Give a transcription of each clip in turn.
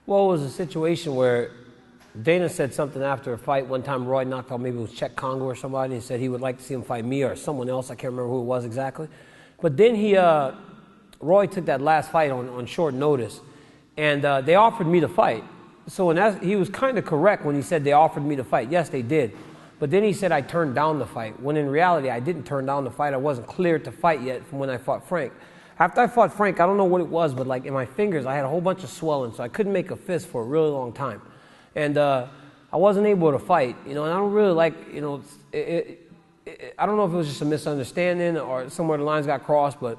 Well, it was a situation where Dana said something after a fight. One time Roy knocked out, maybe it was Czech Congo or somebody, and said he would like to see him fight me or someone else. I can't remember who it was exactly. But then Roy took that last fight on short notice, and they offered me the fight. So he was kind of correct when he said they offered me the fight. Yes, they did. But then he said I turned down the fight, when in reality I didn't turn down the fight. I wasn't cleared to fight yet from when I fought Frank. After I fought Frank, I don't know what it was, but like in my fingers I had a whole bunch of swelling, so I couldn't make a fist for a really long time. And I wasn't able to fight, and I don't really like, I don't know if it was just a misunderstanding or somewhere the lines got crossed, but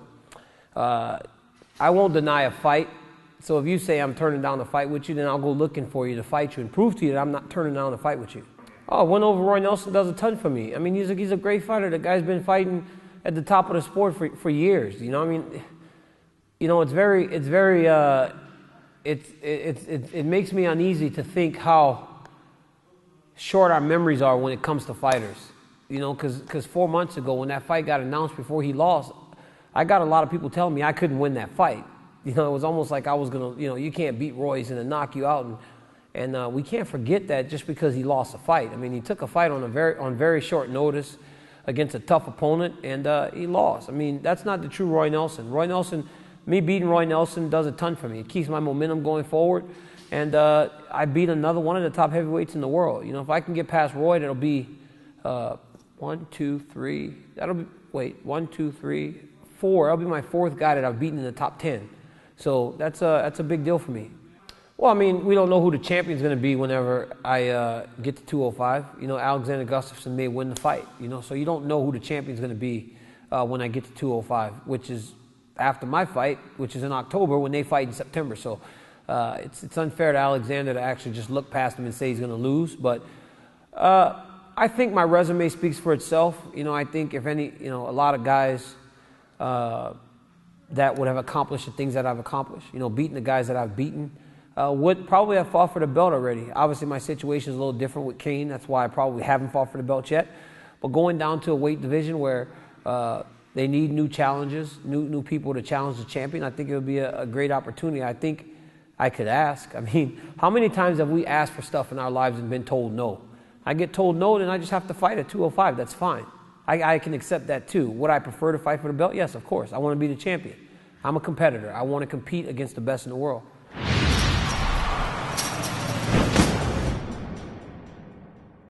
I won't deny a fight. So if you say I'm turning down the fight with you, then I'll go looking for you to fight you and prove to you that I'm not turning down the fight with you. Oh, win over Roy Nelson does a ton for me. I mean, he's a great fighter. The guy's been fighting at the top of the sport for years. It makes me uneasy to think how short our memories are when it comes to fighters. Because 4 months ago when that fight got announced before he lost, I got a lot of people telling me I couldn't win that fight. It was almost like I was gonna, you can't beat Roy, he's gonna knock you out, and we can't forget that just because he lost a fight. I mean, he took a fight on very short notice against a tough opponent, and he lost. I mean, that's not the true Roy Nelson. Me beating Roy Nelson does a ton for me. It keeps my momentum going forward, and I beat another one of the top heavyweights in the world. If I can get past Roy, that'll be 1, 2, 3. That'll be 1, 2, 3, 4. That'll be my fourth guy that I've beaten in the top 10. So that's a big deal for me. Well, I mean, we don't know who the champion's going to be whenever I get to 205. Alexander Gustafsson may win the fight. So you don't know who the champion's going to be when I get to 205, which is after my fight, which is in October, when they fight in September. So it's unfair to Alexander to actually just look past him and say he's going to lose. But I think my resume speaks for itself. I think if any, a lot of guys that would have accomplished the things that I've accomplished, beating the guys that I've beaten, would probably have fought for the belt already. Obviously, my situation is a little different with Kane. That's why I probably haven't fought for the belt yet. But going down to a weight division where they need new challenges, new people to challenge the champion, I think it would be a great opportunity. I think I could ask. I mean, how many times have we asked for stuff in our lives and been told no? I get told no, then I just have to fight at 205. That's fine. I can accept that too. Would I prefer to fight for the belt? Yes, of course. I want to be the champion. I'm a competitor. I want to compete against the best in the world.